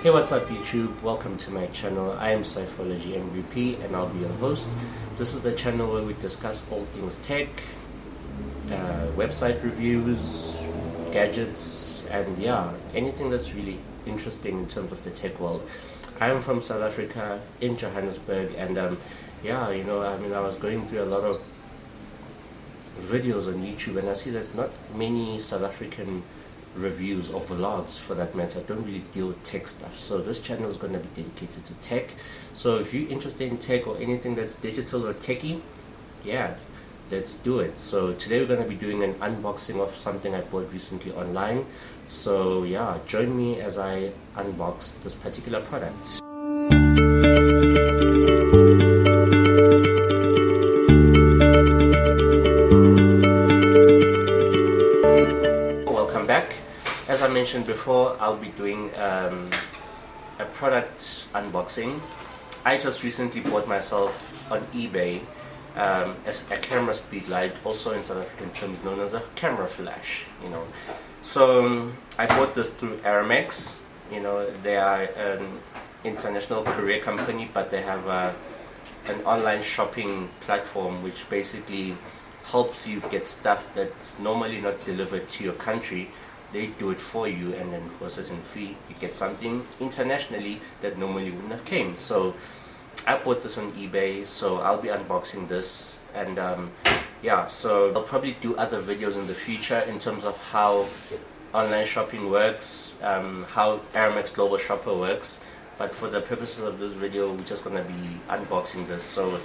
Hey, what's up YouTube? Welcome to my channel. I am Psychology MVP and I'll be your host. This is the channel where we discuss all things tech, website reviews, gadgets, and yeah, anything that's really interesting in terms of the tech world. I am from South Africa, in Johannesburg, and I was going through a lot of videos on YouTube and I see that not many South African reviews or vlogs for that matter don't really deal with tech stuff. So this channel is going to be dedicated to tech. So if you're interested in tech or anything that's digital or techy, yeah, let's do it. So today we're going to be doing an unboxing of something I bought recently online. So yeah, join me as I unbox this particular product. Welcome back. As I mentioned before, I'll be doing a product unboxing. I just recently bought myself on eBay as a camera speed light, also in South African terms known as a camera flash. So I bought this through Aramex. They are an international courier company, but they have an online shopping platform which basically helps you get stuff that's normally not delivered to your country. They do it for you, and then for a certain fee you get something internationally that normally wouldn't have came. So I bought this on eBay, so I'll be unboxing this, and yeah, so I'll probably do other videos in the future in terms of how online shopping works, how Aramex Global Shopper works, but for the purposes of this video we're just going to be unboxing this. So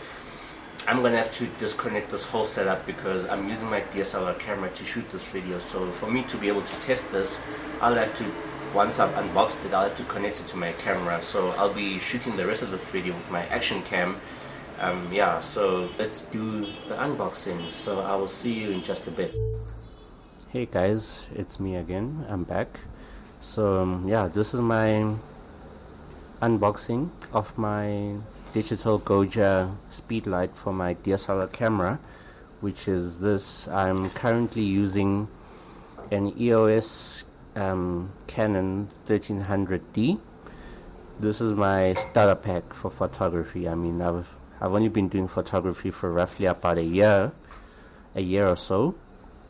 I'm going to have to disconnect this whole setup because I'm using my DSLR camera to shoot this video. So for me to be able to test this, I'll have to, once I've unboxed it, I'll have to connect it to my camera. So I'll be shooting the rest of this video with my action cam. Yeah, so let's do the unboxing. So I will see you in just a bit. Hey guys, it's me again. I'm back. So yeah, this is my unboxing of my Digital Goja speed light for my DSLR camera, which is this. I'm currently using an EOS Canon 1300D. This is my starter pack for photography. I mean, I've only been doing photography for roughly about a year or so.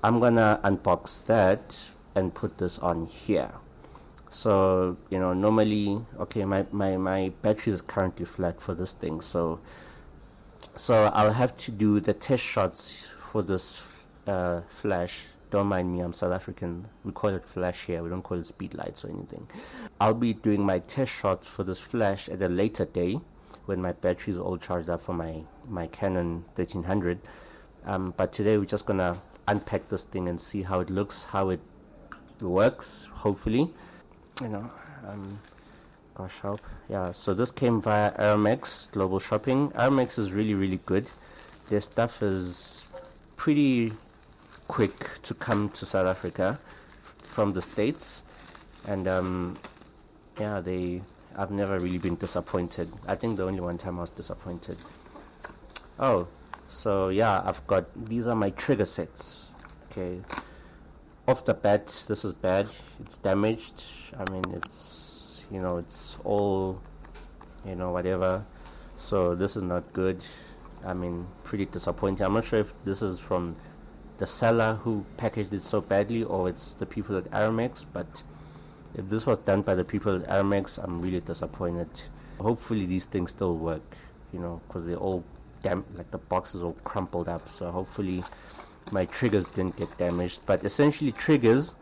I'm gonna unbox that and put this on here. So normally, okay, my battery is currently flat for this thing, so I'll have to do the test shots for this flash. Don't mind me, I'm South African, we call it flash here, we don't call it speed lights or anything. I'll be doing my test shots for this flash at a later day when my battery is all charged up for my Canon 1300. But today we're just gonna unpack this thing and see how it looks, how it works, hopefully. Gosh help. Yeah, so this came via Aramex Global Shopping. Aramex is really good. Their stuff is pretty quick to come to South Africa from the States, and yeah, I've never really been disappointed. I think the only one time I was disappointed. Oh, so yeah, these are my trigger sets. Okay, off the bat, this is bad. It's damaged. I mean, it's it's all whatever. So this is not good. I mean, pretty disappointing. I'm not sure if this is from the seller who packaged it so badly or it's the people at Aramex, but if this was done by the people at Aramex, I'm really disappointed. Hopefully these things still work, because they're all like the box is all crumpled up. So hopefully my triggers didn't get damaged. But essentially, triggers,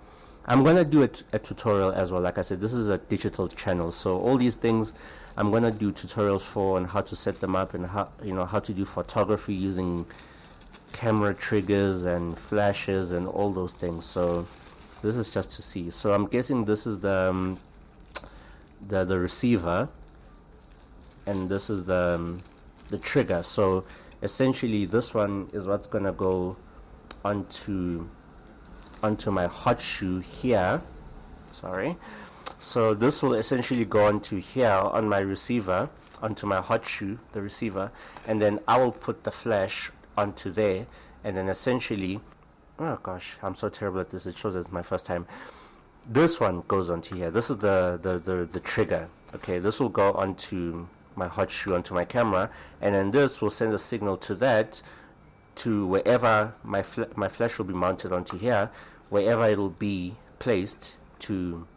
I'm gonna do a tutorial as well. Like I said, this is a digital channel, so all these things I'm gonna do tutorials for, and how to set them up, and how to do photography using camera triggers and flashes and all those things. So this is just to see. So I'm guessing this is the receiver, and this is the trigger. So essentially this one is what's gonna go onto my hot shoe here. Sorry. So this will essentially go onto here on my receiver, onto my hot shoe, the receiver, and then I will put the flash onto there, and then essentially, oh gosh, I'm so terrible at this, it shows it's my first time. This one goes onto here. This is the trigger. Okay, this will go onto my hot shoe, onto my camera, and then this will send a signal to that, to wherever my flash will be mounted onto here, wherever it will be placed to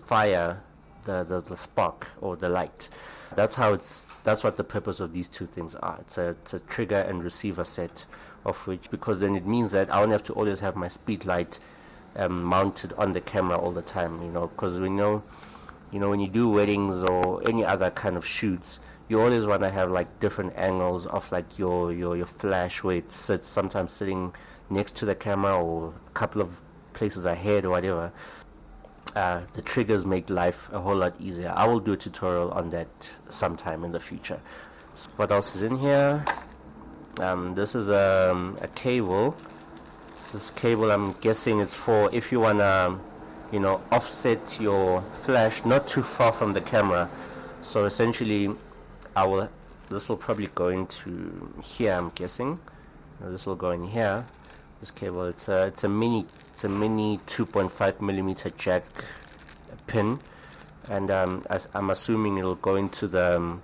fire the spark or the light. That's what the purpose of these two things are. It's a trigger and receiver set, of which, because then it means that I don't have to always have my speed light mounted on the camera all the time, because we know, when you do weddings or any other kind of shoots, you always want to have like different angles of like your flash, where it sits, sometimes sitting next to the camera or a couple of places ahead or whatever. The triggers make life a whole lot easier. I will do a tutorial on that sometime in the future. So what else is in here? This is a cable. This cable, I'm guessing it's for if you wanna offset your flash not too far from the camera. So essentially this will probably go into here, I'm guessing. This will go in here. This cable, it's a mini 2.5 millimeter jack pin, and I'm assuming it'll go into the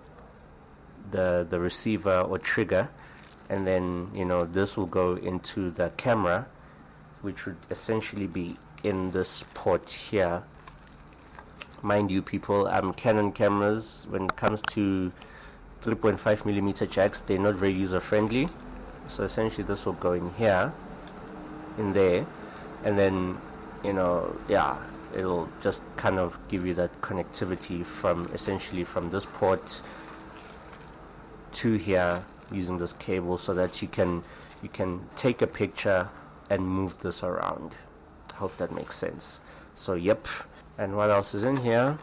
receiver or trigger, and then this will go into the camera, which would essentially be in this port here. Mind you, people, Canon cameras, when it comes to 3.5 millimeter jacks, they're not very user friendly. So essentially this will go in here, in there, and then it'll just kind of give you that connectivity essentially from this port to here using this cable, so that you can take a picture and move this around. I hope that makes sense. So yep. And what else is in here?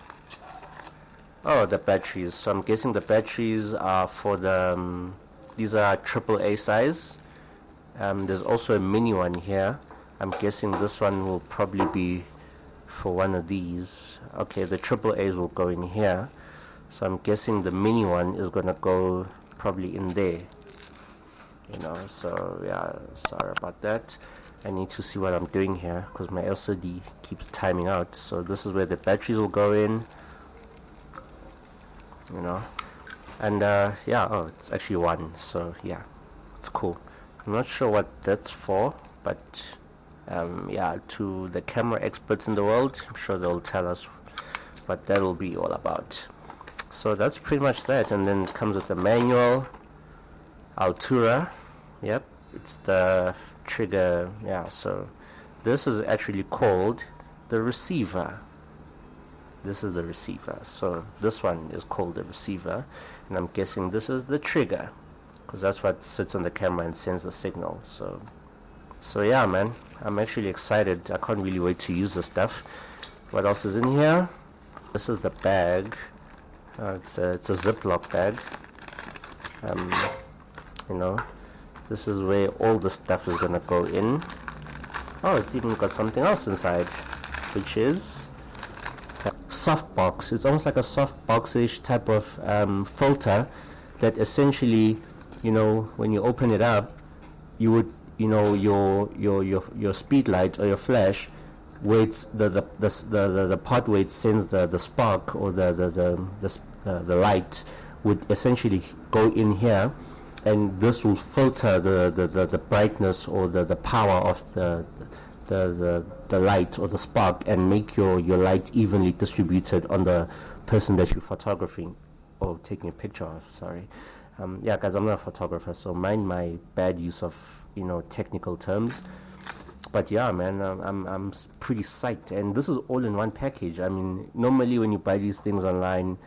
Oh, the batteries. So I'm guessing the batteries are for the these are AAA size. There's also a mini one here. I'm guessing this one will probably be for one of these. Okay, the AAAs will go in here. So I'm guessing the mini one is gonna go probably in there. So yeah, sorry about that. I need to see what I'm doing here because my LCD keeps timing out. So this is where the batteries will go in. And yeah, oh, it's actually one. So yeah, it's cool. I'm not sure what that's for, but yeah, to the camera experts in the world, I'm sure they'll tell us what that will be all about. So that's pretty much that. And then it comes with the manual. Altura, yep, it's the trigger. Yeah, so this is actually called the receiver. This is the receiver. So this one is called the receiver, and I'm guessing this is the trigger, because that's what sits on the camera and sends the signal. So yeah, man, I'm actually excited. I can't really wait to use this stuff. What else is in here? This is the bag. It's a Ziploc bag. This is where all the stuff is gonna go in. Oh, it's even got something else inside, which is a softbox. It's almost like a softbox-ish type of filter that essentially, when you open it up, you would, your speed light or your flash, where it's the part where it sends the spark or the light, would essentially go in here, and this will filter the brightness or the power of the light or the spark, and make your light evenly distributed on the person that you're photographing or taking a picture of. Sorry. Yeah, guys, I'm not a photographer, so mind my bad use of technical terms. But yeah, man, I'm pretty psyched, and this is all in one package. I mean, normally when you buy these things online,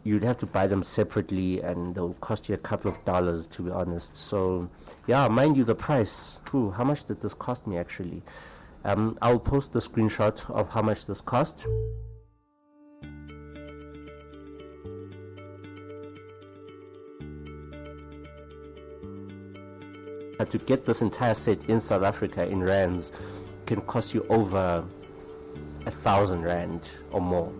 you'd have to buy them separately, and they'll cost you a couple of dollars, to be honest. So yeah, mind you, the price. How much did this cost me actually? I'll post the screenshot of how much this cost. To get this entire set in South Africa in rands can cost you over 1,000 rand or more,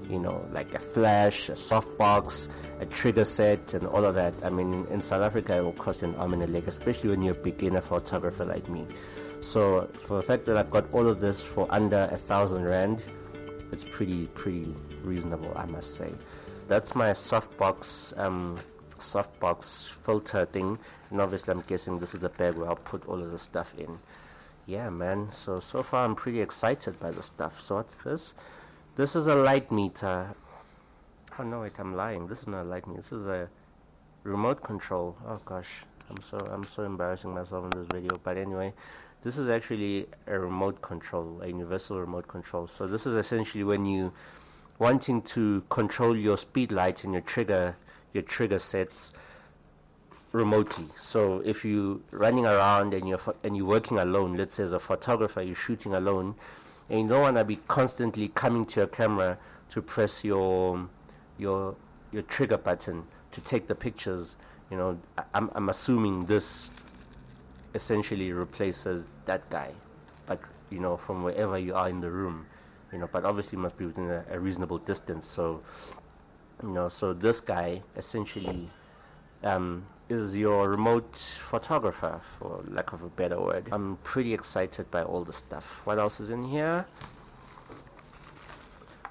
like a flash, a softbox, a trigger set, and all of that. I mean, in South Africa it will cost you an arm and a leg, especially when you're a beginner photographer like me. So for the fact that I've got all of this for under 1,000 rand, it's pretty reasonable, I must say. that's my softbox filter thing, and obviously I'm guessing this is the bag where I'll put all of the stuff in. Yeah, man, so far I'm pretty excited by the stuff. So what's this? This is a light meter. Oh no, wait, I'm lying. This is not a light meter. This is a remote control. Oh gosh, I'm so embarrassing myself in this video. But anyway, this is actually a remote control, a universal remote control. So this is essentially when you wanting to control your speed light and your trigger sets remotely. So if you running around and you're working alone, let's say as a photographer, you're shooting alone, and you don't want to be constantly coming to your camera to press your trigger button to take the pictures. You know, I'm assuming this essentially replaces that guy, but you know, from wherever you are in the room, you know, but obviously must be within a reasonable distance. So you know, so this guy essentially is your remote photographer, for lack of a better word. I'm pretty excited by all the stuff. What else is in here?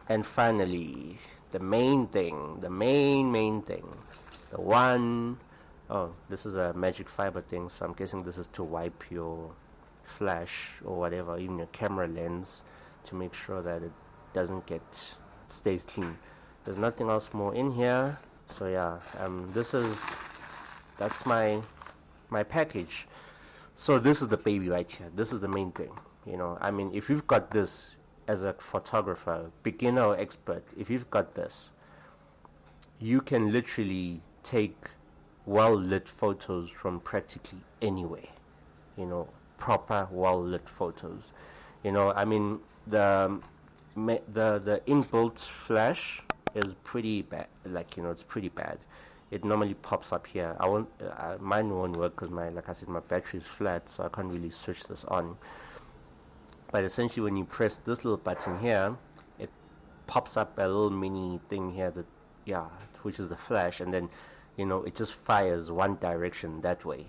And finally, the main thing, the main thing, the one, oh, this is a magic fiber thing, so I'm guessing this is to wipe your flash or whatever, even your camera lens, to make sure that it doesn't stays clean. There's nothing else more in here. So yeah, that's my package. So this is the baby right here. This is the main thing. You know, I mean, if you've got this as a photographer, beginner or expert, if you've got this, you can literally take well-lit photos from practically anywhere. You know, proper well-lit photos. You know, I mean, the inbuilt flash is pretty bad. Like, you know, it's pretty bad. It normally pops up here. Mine won't work because like I said, my battery is flat, so I can't really switch this on. But essentially, when you press this little button here, it pops up a little mini thing here that, yeah, which is the flash, and then, you know, it just fires one direction that way.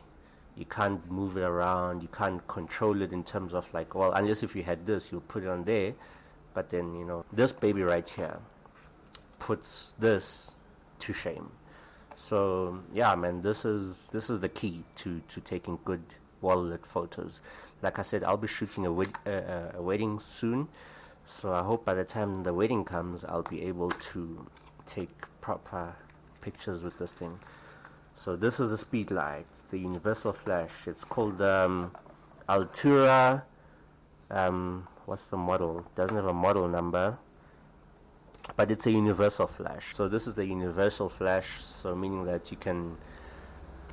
You can't move it around. You can't control it in terms of like, well, unless if you had this, you'll put it on there. But then, you know, this baby right here puts this to shame. So yeah, man, this is the key to taking good well-lit photos. Like I said, I'll be shooting a wedding soon, so I hope by the time the wedding comes, I'll be able to take proper pictures with this thing. So this is the speed light, the universal flash. It's called Altura. What's the model? Doesn't have a model number, but it's a universal flash. So this is the universal flash, so meaning that you can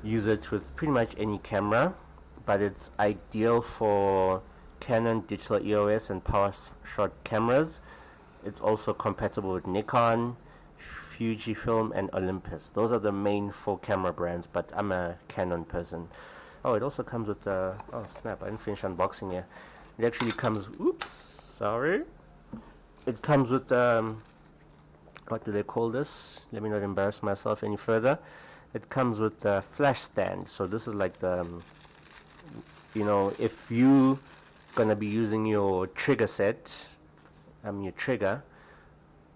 use it with pretty much any camera, but it's ideal for Canon Digital EOS and PowerShot cameras. It's also compatible with Nikon, Fujifilm and Olympus. Those are the main 4 camera brands, but I'm a Canon person. Oh, it also comes with oh snap, I didn't finish unboxing here. It actually comes, oops, sorry. It comes with what do they call this? Let me not embarrass myself any further. It comes with the flash stand. So this is like the, you know, if you gonna be using your trigger set, your trigger,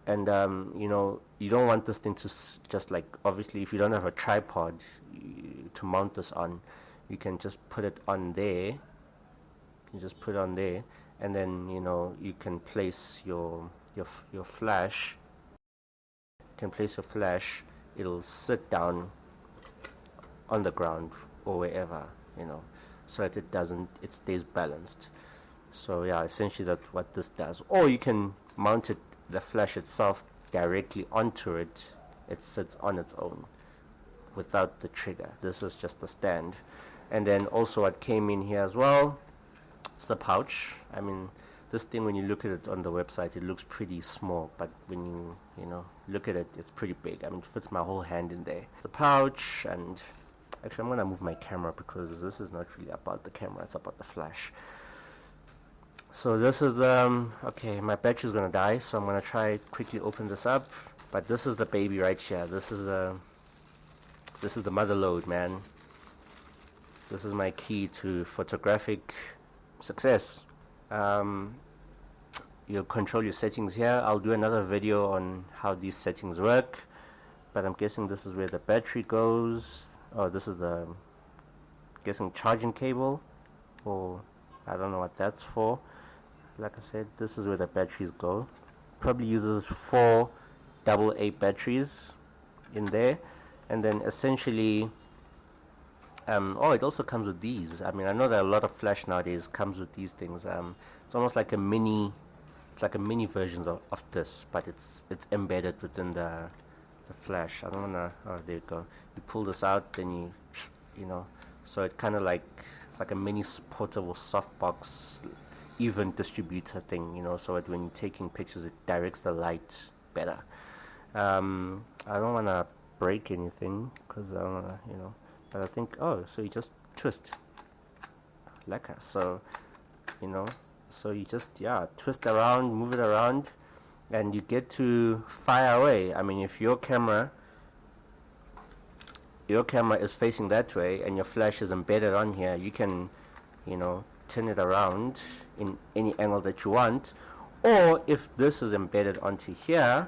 and you know, you don't want this thing to just like, obviously if you don't have a tripod to mount this on, you can just put it on there. You just put it on there, and then, you know, you can place your flash. You can place your flash. It'll sit down on the ground or wherever, you know, so that it stays balanced. So yeah, essentially that's what this does. Or you can mount the flash itself directly onto it. It sits on its own without the trigger. This is just a stand. And then also what came in here as well, it's the pouch. I mean, this thing, when you look at it on the website, it looks pretty small, but when you know, look at it, it's pretty big. I mean, it fits my whole hand in there. The pouch, and actually I'm gonna move my camera because this is not really about the camera, it's about the flash. So this is the okay, my battery's gonna die, so I'm gonna try quickly open this up. But this is the baby right here. This is the mother lode, man. This is my key to photographic success. You control your settings here. I'll do another video on how these settings work. but I'm guessing this is where the battery goes. Oh, this is the, guessing, charging cable, or I don't know what that's for. Like I said, this is where the batteries go. Probably uses 4 AA batteries in there, and then essentially oh, it also comes with these. I mean, I know that a lot of flash nowadays comes with these things. It's almost like a mini, it's like a mini version of this, but it's embedded within the flash. I don't wanna, oh, there you go. You pull this out, then you know, so it kind of like, it's like a mini portable softbox even distributor thing, you know, so that when you're taking pictures it directs the light better. I don't want to break anything because I don't want to, you know, but I think, oh, so you just twist lekker. So, you know, so you just, yeah, twist around, move it around, and you get to fire away. I mean, if your camera is facing that way and your flash is embedded on here, you can, you know, turn it around in any angle that you want. Or if this is embedded onto here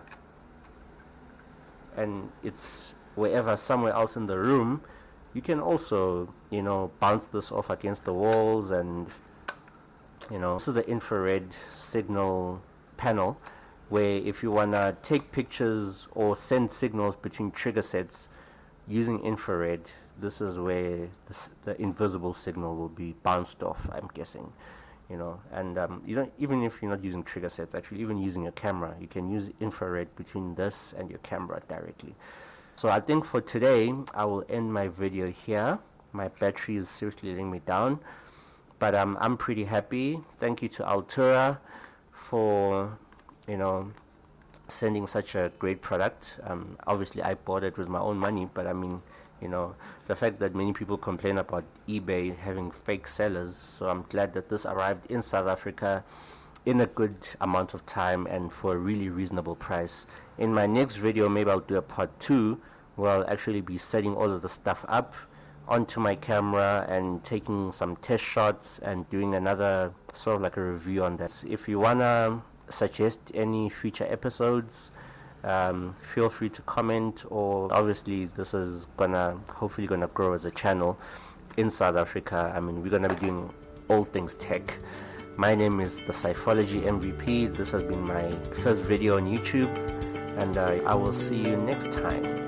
and it's wherever, somewhere else in the room, you can also, you know, bounce this off against the walls. And, you know, this is the infrared signal panel, where if you want to take pictures or send signals between trigger sets using infrared, this is where the invisible signal will be bounced off, I'm guessing, you know. And you don't, even if you're not using trigger sets, actually even using a camera, you can use infrared between this and your camera directly. So I think for today I will end my video here. My battery is seriously letting me down, but I'm pretty happy. Thank you to Altura for, you know, sending such a great product. Obviously I bought it with my own money, but I mean, you know, the fact that many people complain about eBay having fake sellers, so I'm glad that this arrived in South Africa in a good amount of time and for a really reasonable price. In my next video, maybe I'll do a part 2 where I'll actually be setting all of the stuff up onto my camera and taking some test shots and doing another sort of like a review on that. If you wanna suggest any future episodes, feel free to comment, or obviously this is hopefully gonna grow as a channel in South Africa. I mean, we're gonna be doing all things tech. My name is the Psychology MVP. This has been my first video on YouTube, and I will see you next time.